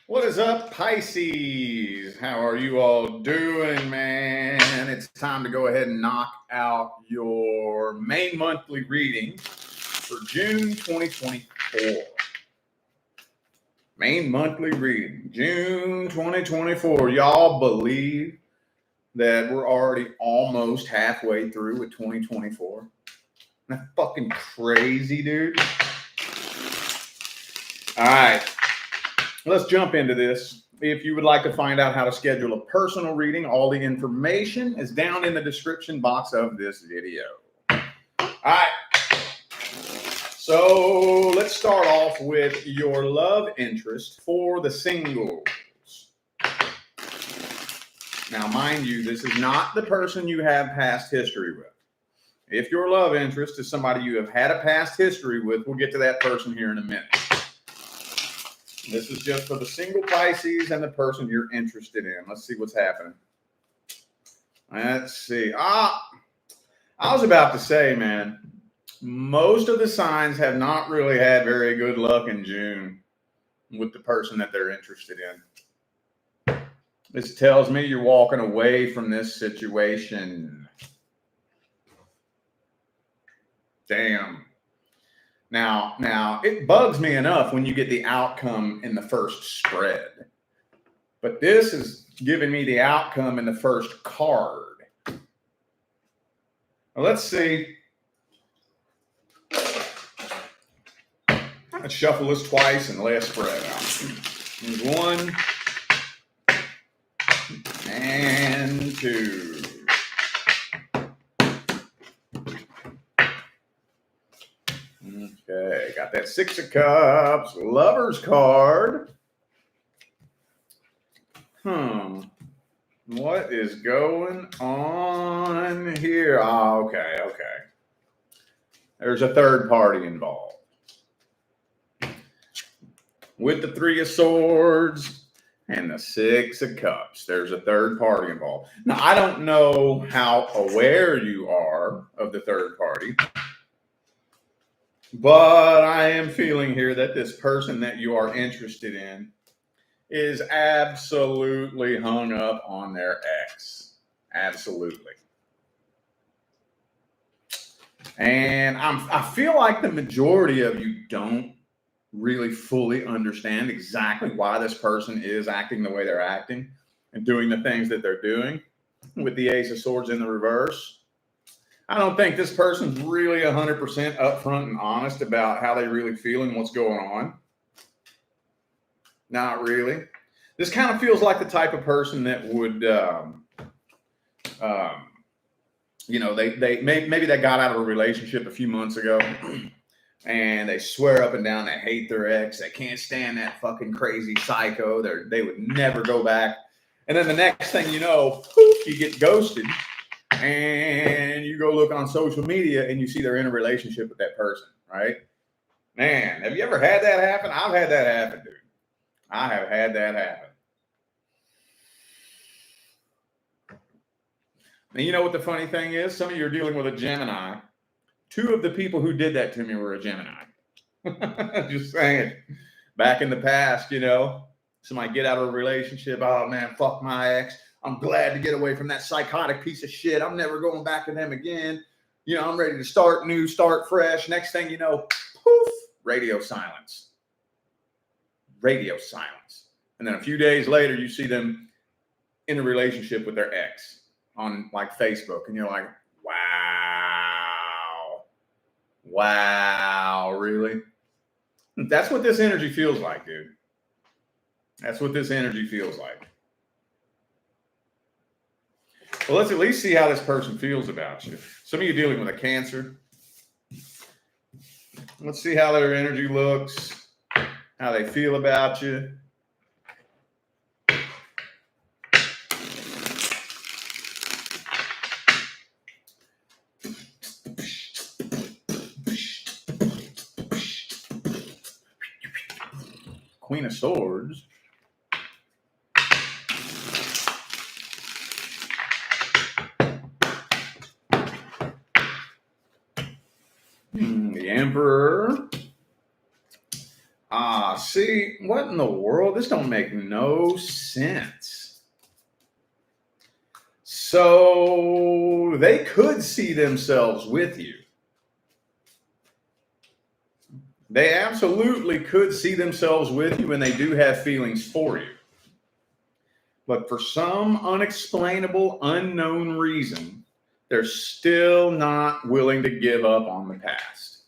What is up, Pisces? How are you all doing, man? It's time to go ahead and knock out your main monthly reading for June 2024. Main monthly reading, June 2024. Y'all believe that we're already almost halfway through with 2024? Isn't that fucking crazy, dude? All right. Let's jump into this. If you would like to find out how to schedule a personal reading, all the information is down in the description box of this video. All right. So let's start off with your love interest for the singles. Now, mind you, this is not the person you have past history with. If your love interest is somebody you have had a past history with, we'll get to that person here in a minute. This is just for the single Pisces and the person you're interested in. Let's see what's happening. Let's see. I was about to say, man, most of the signs have not really had very good luck in June with the person that they're interested in. This tells me you're walking away from this situation. Damn. Now, it bugs me enough when you get the outcome in the first spread. But this is giving me the outcome in the first card. Now, let's see. Let's shuffle this twice and lay a spread out. There's one and two. Okay, got that Six of Cups, Lover's card. What is going on here? Oh, okay. There's a third party involved. With the Three of Swords and the Six of Cups, there's a third party involved. Now, I don't know how aware you are of the third party, but I am feeling here that this person that you are interested in is absolutely hung up on their ex. Absolutely. And I feel like the majority of you don't really fully understand exactly why this person is acting the way they're acting and doing the things that they're doing with the Ace of Swords in the reverse. I don't think this person's really 100% upfront and honest about how they really feel and what's going on. Not really. This kind of feels like the type of person that would, maybe they got out of a relationship a few months ago and they swear up and down they hate their ex. They can't stand that fucking crazy psycho. They would never go back. And then the next thing you know, poof, you get ghosted. And you go look on social media and you see they're in a relationship with that person, right? Man, have you ever had that happen? I've had that happen, dude. I have had that happen. And you know what the funny thing is? Some of you are dealing with a Gemini. Two of the people who did that to me were a Gemini. Just saying. Back in the past, somebody get out of a relationship. Oh, man, fuck my ex. I'm glad to get away from that psychotic piece of shit. I'm never going back to them again. I'm ready to start new, start fresh. Next thing you know, poof, radio silence. Radio silence. And then a few days later, you see them in a relationship with their ex on like Facebook. And you're like, wow, really? That's what this energy feels like, dude. That's what this energy feels like. Well, let's at least see how this person feels about you. Some of you dealing with a Cancer. Let's see how their energy looks, how they feel about you. Queen of Swords. The Emperor. See, what in the world? This don't make no sense. So they could see themselves with you. They absolutely could see themselves with you, and they do have feelings for you. But for some unexplainable, unknown reason, they're still not willing to give up on the past.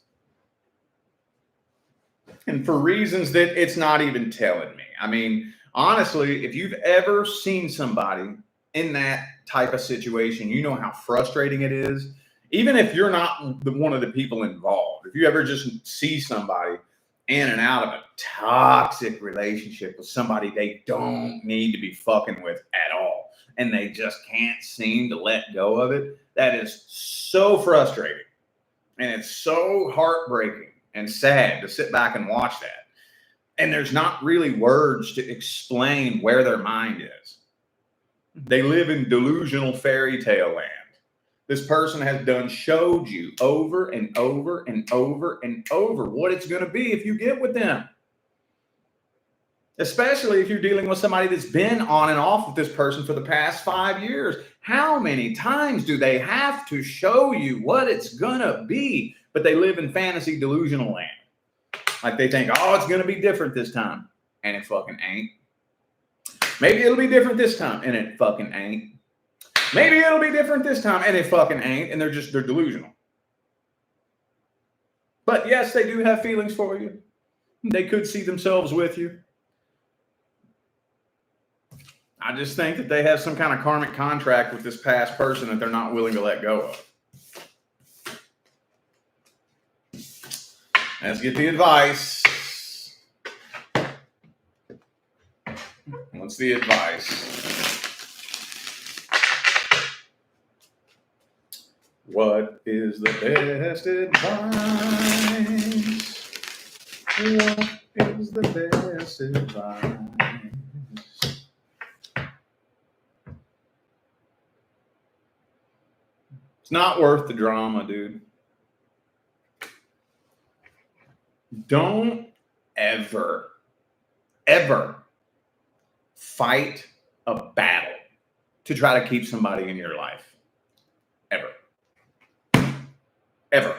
And for reasons that it's not even telling me. I mean, honestly, if you've ever seen somebody in that type of situation, you know how frustrating it is. Even if you're not one of the people involved, if you ever just see somebody in and out of a toxic relationship with somebody they don't need to be fucking with at all, and they just can't seem to let go of it, that is so frustrating. And it's so heartbreaking and sad to sit back and watch that. And there's not really words to explain where their mind is. They live in delusional fairy tale land. This person has showed you over and over and over and over what it's going to be if you get with them. Especially if you're dealing with somebody that's been on and off with this person for the past 5 years. How many times do they have to show you what it's going to be? But they live in fantasy delusional land. Like they think, oh, it's going to be different this time. And it fucking ain't. Maybe it'll be different this time. And it fucking ain't. Maybe it'll be different this time. And it fucking ain't. And they're delusional. But yes, they do have feelings for you. They could see themselves with you. I just think that they have some kind of karmic contract with this past person that they're not willing to let go of. Let's get the advice. What's the advice? What is the best advice? What is the best advice? It's not worth the drama, dude. Don't ever fight a battle to try to keep somebody in your life. Ever.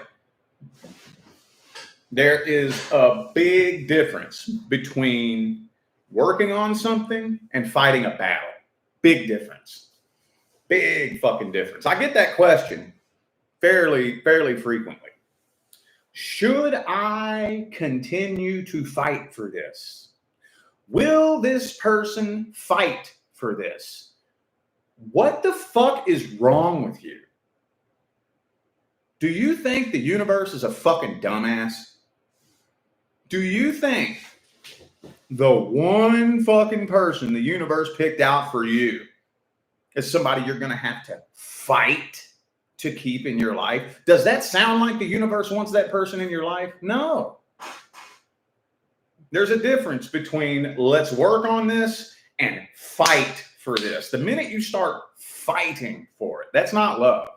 There is a big difference between working on something and fighting a battle. Big difference. Big fucking difference. I get that question fairly frequently. Should I continue to fight for this? Will this person fight for this? What the fuck is wrong with you? Do you think the universe is a fucking dumbass? Do you think the one fucking person the universe picked out for you is somebody you're going to have to fight to keep in your life? Does that sound like the universe wants that person in your life? No. There's a difference between let's work on this and fight for this. The minute you start fighting for it, that's not love.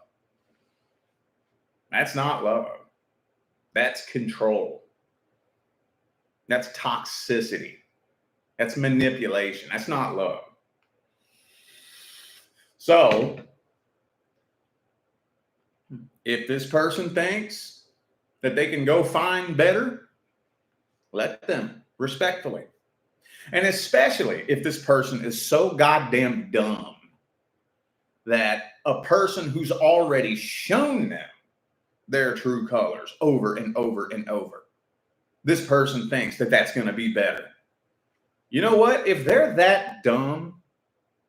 That's not love. That's control. That's toxicity. That's manipulation. That's not love. So, if this person thinks that they can go find better, let them, respectfully. And especially if this person is so goddamn dumb that a person who's already shown them their true colors over and over and over, this person thinks that that's going to be better. You know what? If they're that dumb,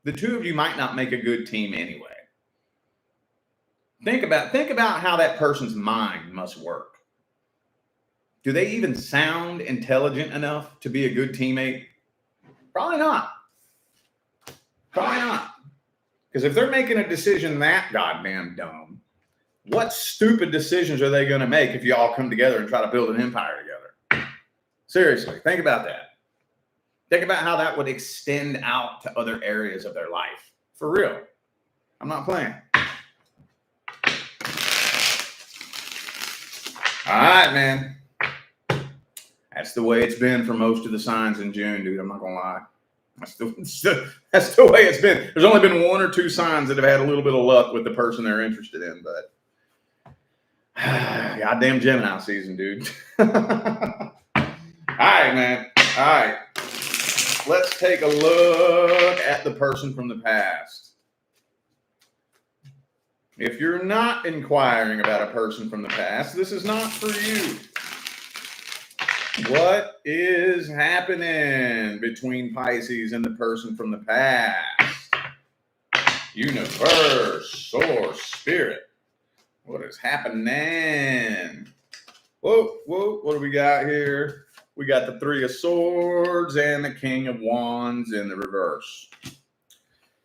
the two of you might not make a good team anyway. Think about how that person's mind must work. Do they even sound intelligent enough to be a good teammate? Probably not. Probably not. Because if they're making a decision that goddamn dumb, what stupid decisions are they going to make if you all come together and try to build an empire together? Seriously, think about that. Think about how that would extend out to other areas of their life. For real. I'm not playing. All right, man. That's the way it's been for most of the signs in June, dude. I'm not gonna lie. That's the way it's been. There's only been one or two signs that have had a little bit of luck with the person they're interested in, but goddamn Gemini season, dude. All right, man. All right. Let's take a look at the person from the past. If you're not inquiring about a person from the past, this is not for you. What is happening between Pisces and the person from the past? Universe, source, spirit. What is happening? Whoa, what do we got here? We got the Three of Swords and the King of Wands in the reverse.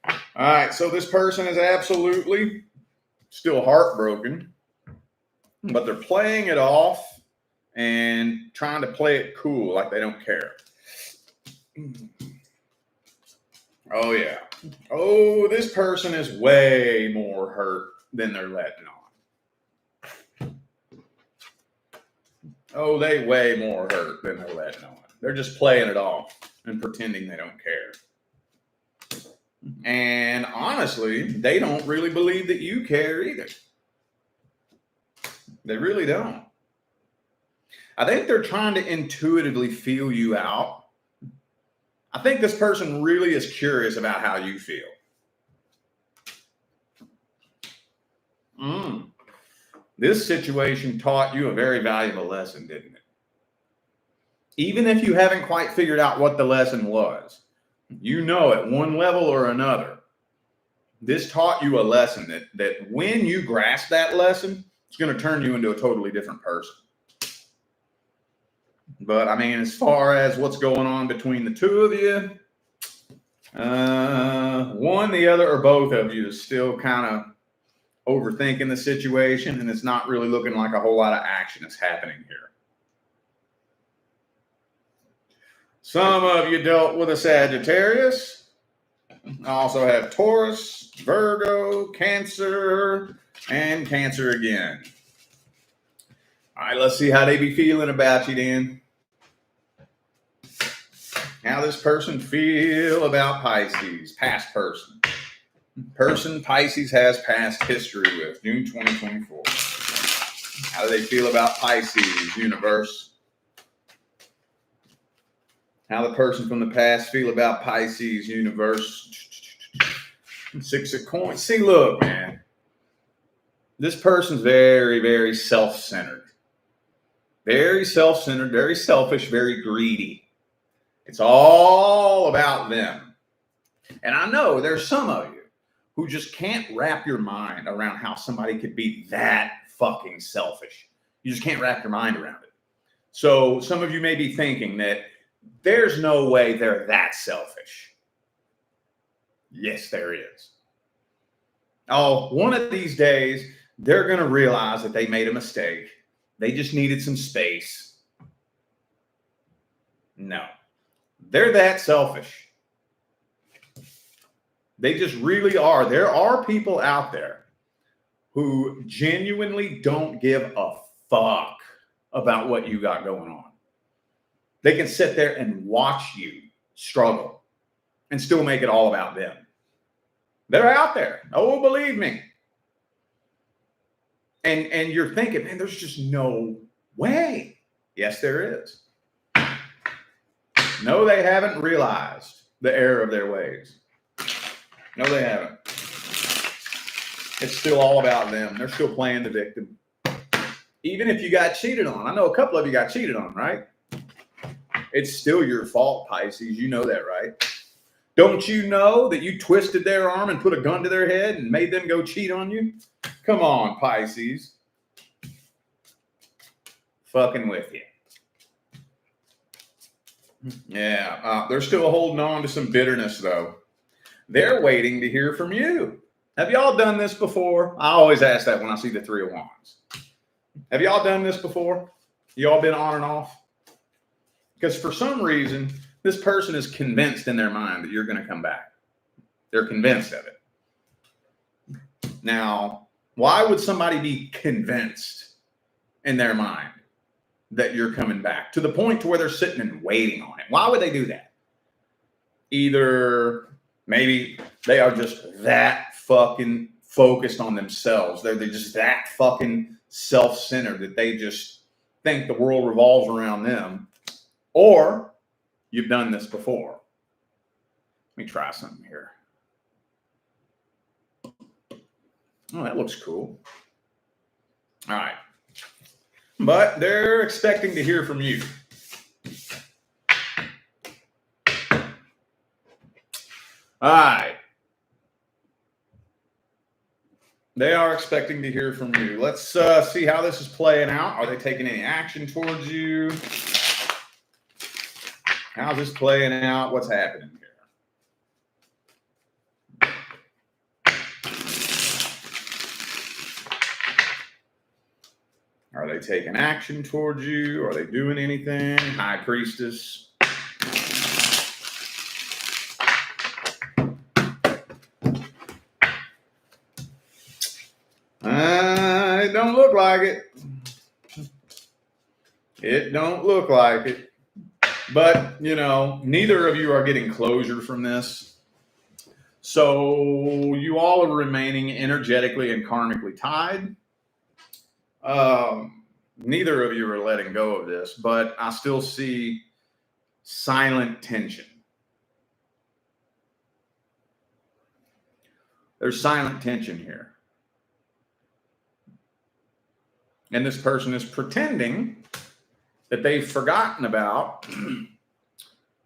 All right, so this person is absolutely still heartbroken, but they're playing it off and trying to play it cool, like they don't care. Oh, yeah. Oh, this person is way more hurt than they're letting on. Oh, they way more hurt than they're letting on. They're just playing it off and pretending they don't care. And honestly, they don't really believe that you care either. They really don't. I think they're trying to intuitively feel you out. I think this person really is curious about how you feel. This situation taught you a very valuable lesson, didn't it? Even if you haven't quite figured out what the lesson was, you know at one level or another, this taught you a lesson that when you grasp that lesson, it's going to turn you into a totally different person. But I mean, as far as what's going on between the two of you, one, the other, or both of you is still kind of overthinking the situation, and it's not really looking like a whole lot of action is happening here. Some of you dealt with a Sagittarius. I also have Taurus, Virgo, Cancer, and Cancer again. All right, let's see how they be feeling about you then. How this person feel about Pisces, past person. Person Pisces has past history with, June 2024. How do they feel about Pisces, universe? How the person from the past feel about Pisces, universe? Six of coins. See, look, man. This person's very, very self-centered. Very self-centered, very selfish, very greedy. It's all about them. And I know there's some of you who just can't wrap your mind around how somebody could be that fucking selfish. You just can't wrap your mind around it. So some of you may be thinking that there's no way they're that selfish. Yes, there is. Oh, one of these days, they're going to realize that they made a mistake. They just needed some space. No. They're that selfish. They just really are. There are people out there who genuinely don't give a fuck about what you got going on. They can sit there and watch you struggle and still make it all about them. They're out there. Oh, believe me. And you're thinking, man, there's just no way. Yes, there is. No, they haven't realized the error of their ways. No, they haven't. It's still all about them. They're still playing the victim. Even if you got cheated on. I know a couple of you got cheated on, right? It's still your fault, Pisces. You know that, right? Don't you know that you twisted their arm and put a gun to their head and made them go cheat on you? Come on, Pisces. Fucking with you. Yeah, they're still holding on to some bitterness, though. They're waiting to hear from you. Have y'all done this before? I always ask that when I see the Three of Wands. Have y'all done this before? Y'all been on and off? Because for some reason, this person is convinced in their mind that you're going to come back. They're convinced of it. Now, why would somebody be convinced in their mind that you're coming back, to the point to where they're sitting and waiting on it. Why would they do that? Either maybe they are just that fucking focused on themselves. They're just that fucking self-centered that they just think the world revolves around them. Or you've done this before. Let me try something here. Oh, that looks cool. All right. But they're expecting to hear from you. All right. They are expecting to hear from you. Let's see how this is playing out. Are they taking any action towards you? How's this playing out? What's happening here? Are they taking action towards you? Are they doing anything? High Priestess. It don't look like it. It don't look like it. But, you know, neither of you are getting closure from this. So you all are remaining energetically and karmically tied. Neither of you are letting go of this, but I still see silent tension. There's silent tension here. And this person is pretending that they've forgotten about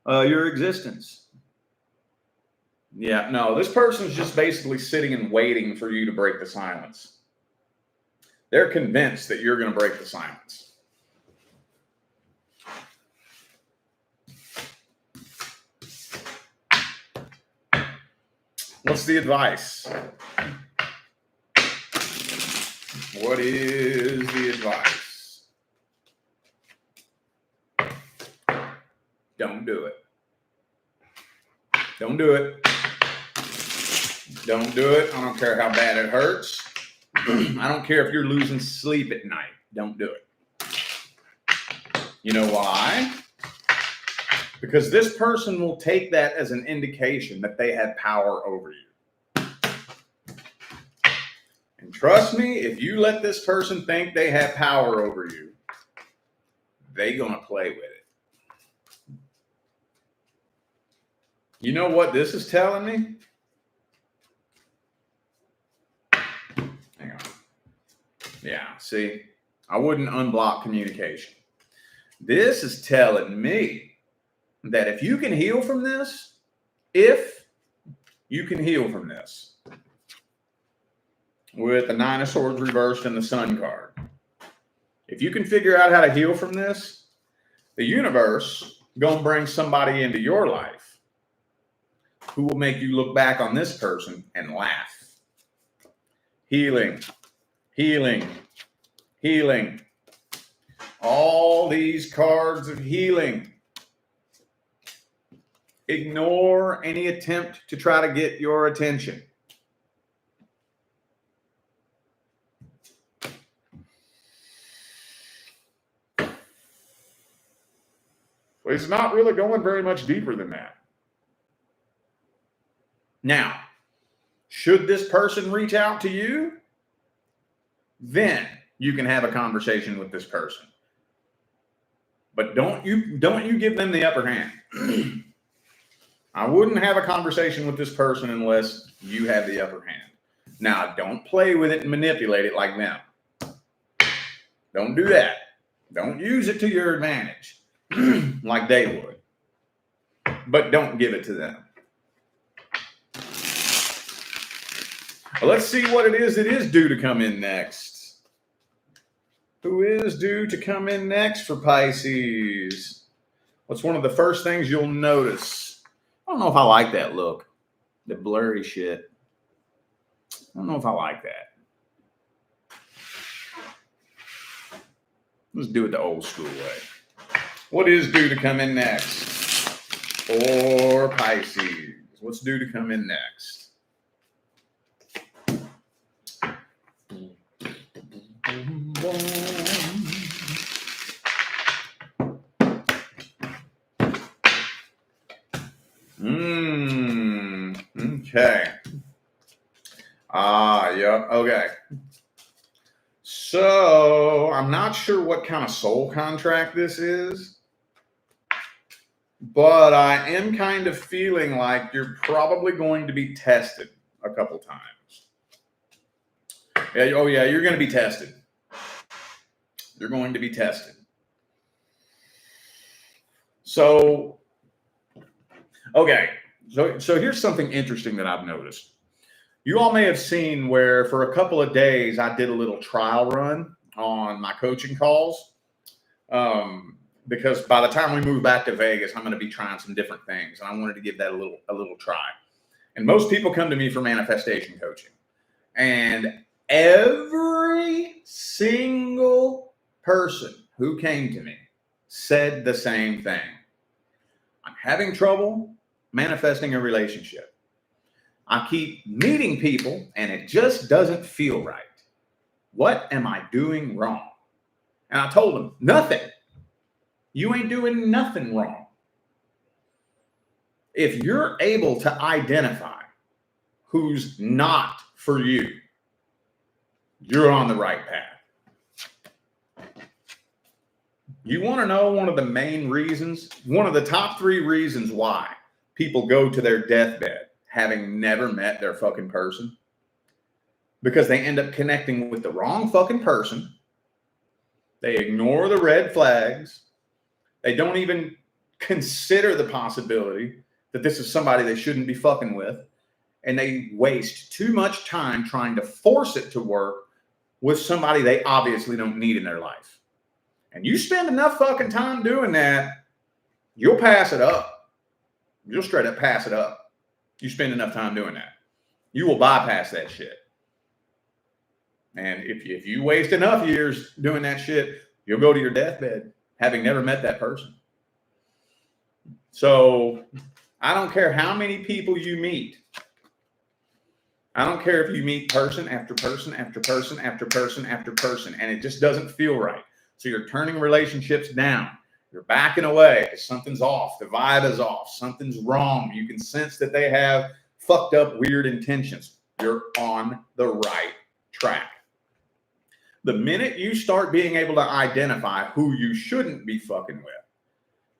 your existence. Yeah, no, this person's just basically sitting and waiting for you to break the silence. They're convinced that you're going to break the silence. What's the advice? What is the advice? Don't do it. Don't do it. Don't do it. I don't care how bad it hurts. I don't care if you're losing sleep at night. Don't do it. You know why? Because this person will take that as an indication that they have power over you. And trust me, if you let this person think they have power over you, they're going to play with it. You know what this is telling me? Hang on. Yeah, see, I wouldn't unblock communication. This is telling me that if you can heal from this, with the Nine of Swords reversed and the Sun card, if you can figure out how to heal from this, the universe gonna bring somebody into your life who will make you look back on this person and laugh. Healing, healing, healing. All these cards of healing. Ignore any attempt to try to get your attention. It's not really going very much deeper than that. Now, should this person reach out to you, then you can have a conversation with this person. But don't you give them the upper hand. I wouldn't have a conversation with this person unless you have the upper hand. Now, don't play with it and manipulate it like them. Don't do that. Don't use it to your advantage like they would. But don't give it to them. Well, let's see what it is that is due to come in next. Who is due to come in next for Pisces? What's one of the first things you'll notice? I don't know if I like that look. The blurry shit. I don't know if I like that. Let's do it the old school way. What is due to come in next for Pisces? What's due to come in next? Okay. Yeah. Okay. So I'm not sure what kind of soul contract this is, but I am kind of feeling like you're probably going to be tested a couple times. Yeah. Oh, yeah. You're going to be tested. You're going to be tested. So, okay. So here's something interesting that I've noticed. You all may have seen where for a couple of days I did a little trial run on my coaching calls. Because by the time we move back to Vegas, I'm going to be trying some different things, and I wanted to give that a little try. And most people come to me for manifestation coaching, and every single person who came to me said the same thing. I'm having trouble manifesting a relationship. I keep meeting people and it just doesn't feel right. What am I doing wrong? And I told them, nothing. You ain't doing nothing wrong. If you're able to identify who's not for you, you're on the right path. You want to know one of the main reasons, one of the top 3 reasons why people go to their deathbed having never met their fucking person? Because they end up connecting with the wrong fucking person. They ignore the red flags. They don't even consider the possibility that this is somebody they shouldn't be fucking with. And they waste too much time trying to force it to work with somebody they obviously don't need in their life. And you spend enough fucking time doing that, you'll pass it up. You'll straight up pass it up. You spend enough time doing that. You will bypass that shit. And if you waste enough years doing that shit, you'll go to your deathbed having never met that person. So I don't care how many people you meet. I don't care if you meet person after person after person after person after person, and it just doesn't feel right. So you're turning relationships down. You're backing away. Something's off. The vibe is off. Something's wrong. You can sense that they have fucked up, weird intentions. You're on the right track. The minute you start being able to identify who you shouldn't be fucking with,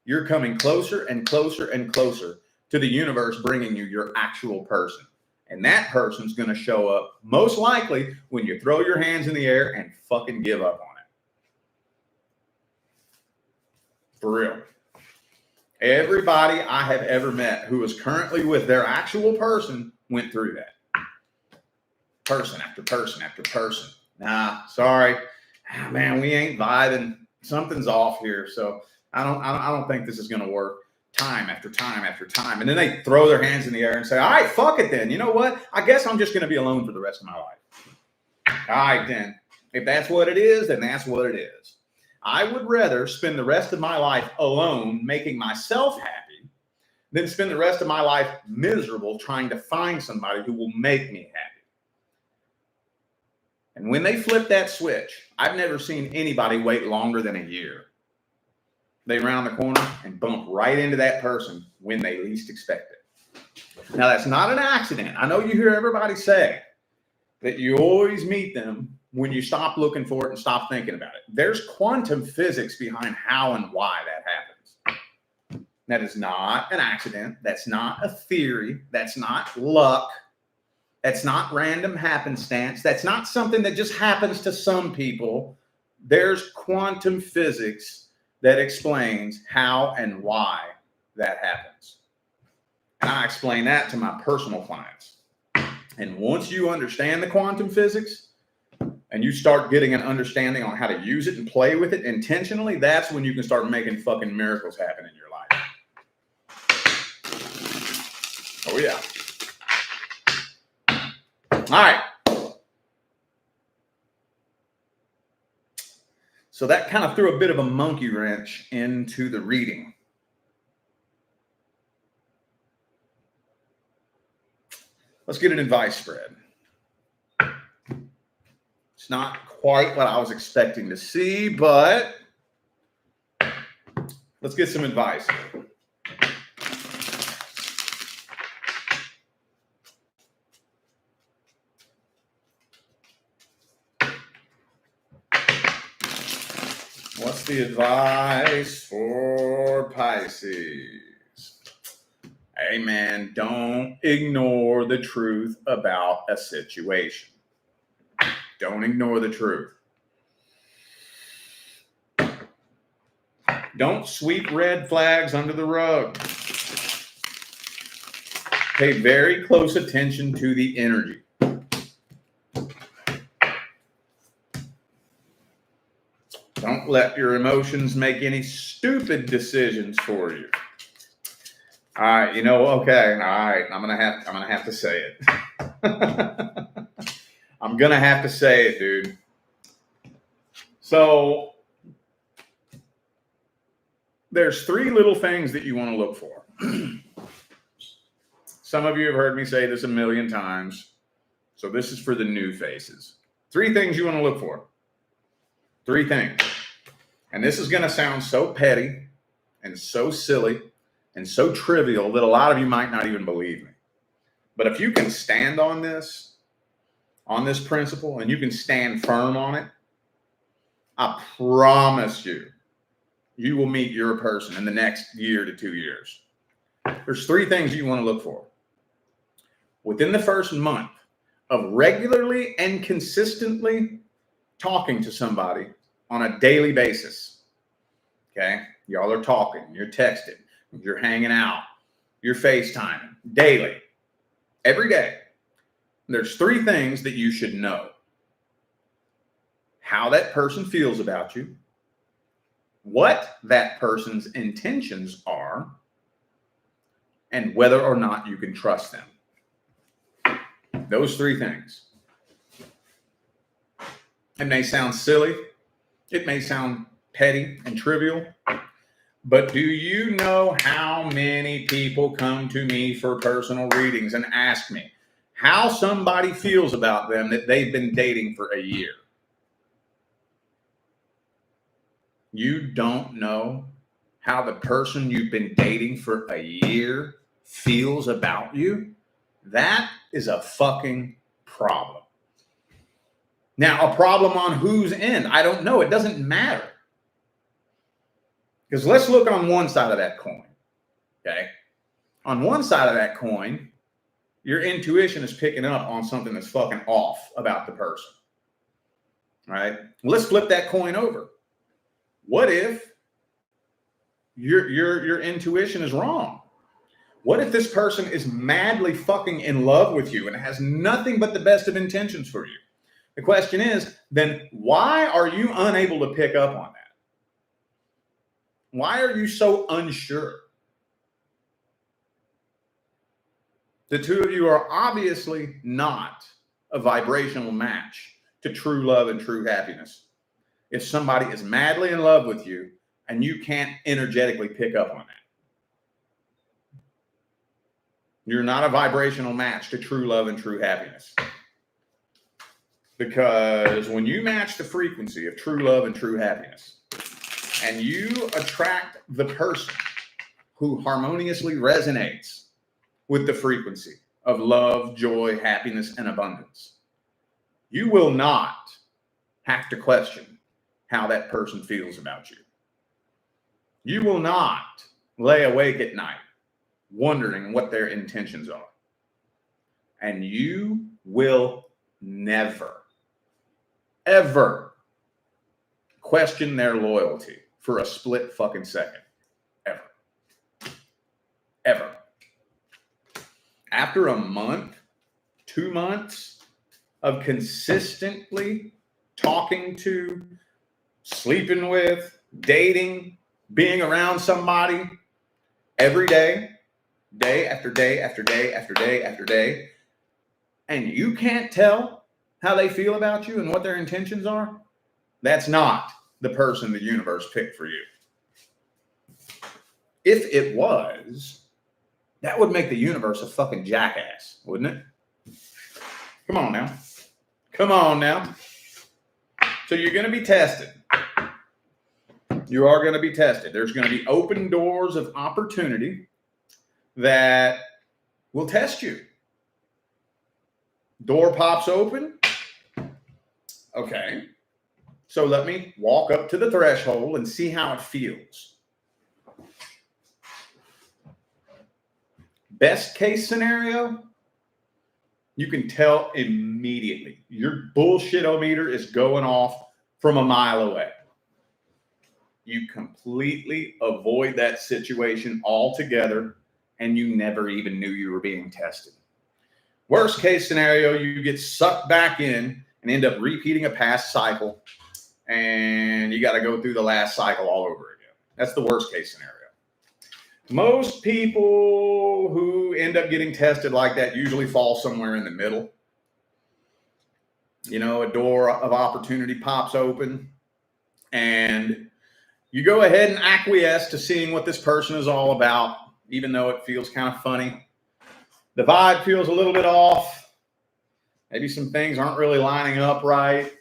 you're coming closer and closer and closer to the universe bringing you your actual person. And that person's going to show up most likely when you throw your hands in the air and fucking give up on it. For real. Everybody I have ever met who is currently with their actual person went through that. Person after person after person. Nah, sorry. Man, we ain't vibing. Something's off here. So I don't think this is going to work. Time after time after time. And then they throw their hands in the air and say, all right, fuck it then. You know what? I guess I'm just going to be alone for the rest of my life. All right, then. If that's what it is, then that's what it is. I would rather spend the rest of my life alone making myself happy than spend the rest of my life miserable trying to find somebody who will make me happy. And when they flip that switch, I've never seen anybody wait longer than a year. They round the corner and bump right into that person when they least expect it. Now, that's not an accident. I know you hear everybody say that you always meet them when you stop looking for it and stop thinking about it. There's quantum physics behind how and why that happens. That is not an accident. That's not a theory. That's not luck. That's not random happenstance. That's not something that just happens to some people. There's quantum physics that explains how and why that happens. And I explain that to my personal clients. And once you understand the quantum physics and you start getting an understanding on how to use it and play with it intentionally, that's when you can start making fucking miracles happen in your life. Oh, yeah. All right. So that kind of threw a bit of a monkey wrench into the reading. Let's get an advice spread. It's not quite what I was expecting to see, but let's get some advice. What's the advice for Pisces? Hey man, don't ignore the truth about a situation. Don't ignore the truth. Don't sweep red flags under the rug. Pay very close attention to the energy. Don't let your emotions make any stupid decisions for you. All right, okay. All right, I'm gonna have to say it. I'm gonna have to say it, dude. So there's 3 little things that you want to look for. Some of you have heard me say this a million times. So this is for the new faces. 3 things you want to look for. 3 things. And this is going to sound so petty and so silly and so trivial that a lot of you might not even believe me. But if you can stand on this principle, and you can stand firm on it, I promise you will meet your person in the next year to 2 years. There's 3 things you want to look for. Within the first month of regularly and consistently talking to somebody on a daily basis, okay? Y'all are talking, you're texting, you're hanging out, you're FaceTiming daily, every day. There's 3 things that you should know. How that person feels about you, what that person's intentions are, and whether or not you can trust them. Those 3 things. It may sound silly. It may sound petty and trivial. But do you know how many people come to me for personal readings and ask me how somebody feels about them that they've been dating for a year? You don't know how the person you've been dating for a year feels about you? That is a fucking problem. Now, a problem on whose end? I don't know. It doesn't matter. Because let's look on one side of that coin. Okay? On one side of that coin, your intuition is picking up on something that's fucking off about the person. All right? Let's flip that coin over. What if your intuition is wrong? What if this person is madly fucking in love with you and has nothing but the best of intentions for you? The question is, then why are you unable to pick up on that? Why are you so unsure? The 2 of you are obviously not a vibrational match to true love and true happiness. If somebody is madly in love with you and you can't energetically pick up on that. You're not a vibrational match to true love and true happiness. Because when you match the frequency of true love and true happiness, and you attract the person who harmoniously resonates with the frequency of love, joy, happiness, and abundance, you will not have to question how that person feels about you. You will not lay awake at night wondering what their intentions are. And you will never, ever question their loyalty for a split fucking second. Ever. Ever. After a month, 2 months of consistently talking to, sleeping with, dating, being around somebody every day, day after day after day after day after day, and you can't tell how they feel about you and what their intentions are, that's not the person the universe picked for you. If it was, that would make the universe a fucking jackass, wouldn't it? Come on now. Come on now. So you're going to be tested. You are going to be tested. There's going to be open doors of opportunity that will test you. Door pops open. Okay. So let me walk up to the threshold and see how it feels. Best case scenario, you can tell immediately. Your bullshit-o-meter is going off from a mile away. You completely avoid that situation altogether, and you never even knew you were being tested. Worst case scenario, you get sucked back in and end up repeating a past cycle, and you got to go through the last cycle all over again. That's the worst case scenario. Most people who end up getting tested like that usually fall somewhere in the middle. You know, a door of opportunity pops open, and you go ahead and acquiesce to seeing what this person is all about, even though it feels kind of funny. The vibe feels a little bit off. Maybe some things aren't really lining up right.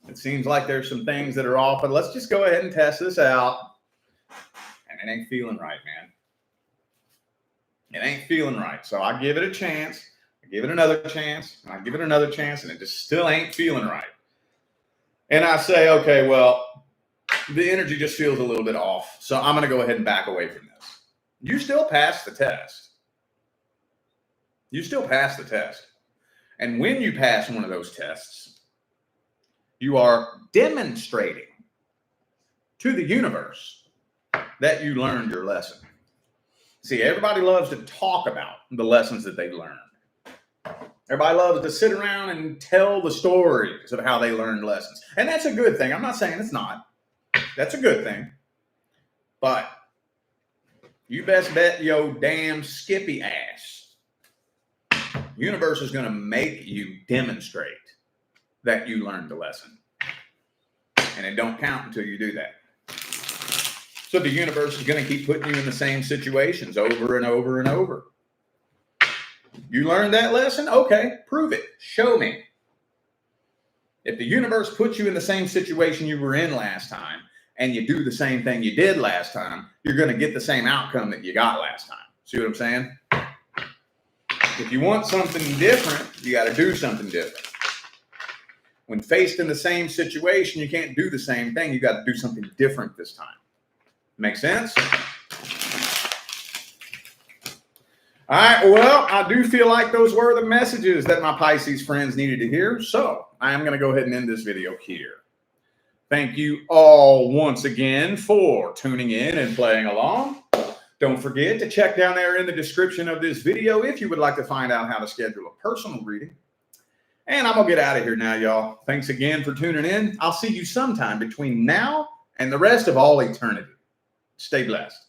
It seems like there's some things that are off, but let's just go ahead and test this out. And it ain't feeling right, man. It ain't feeling right. So I give it a chance. I give it another chance. And I give it another chance, and it just still ain't feeling right. And I say, okay, well, the energy just feels a little bit off. So I'm going to go ahead and back away from this. You still pass the test. You still pass the test. And when you pass one of those tests, you are demonstrating to the universe that you learned your lesson. See, everybody loves to talk about the lessons that they've learned. Everybody loves to sit around and tell the stories of how they learned lessons. And that's a good thing. I'm not saying it's not. That's a good thing. But you best bet your damn skippy ass, universe is going to make you demonstrate that you learned the lesson. And it don't count until you do that. So the universe is going to keep putting you in the same situations over and over and over. You learned that lesson? Okay, prove it. Show me. If the universe puts you in the same situation you were in last time, and you do the same thing you did last time, you're going to get the same outcome that you got last time. See what I'm saying? If you want something different, you got to do something different. When faced in the same situation, you can't do the same thing. You got to do something different this time. Make sense? All right, well, I do feel like those were the messages that my Pisces friends needed to hear. So I am going to go ahead and end this video here. Thank you all once again for tuning in and playing along. Don't forget to check down there in the description of this video if you would like to find out how to schedule a personal reading. And I'm going to get out of here now, y'all. Thanks again for tuning in. I'll see you sometime between now and the rest of all eternity. Stay blessed.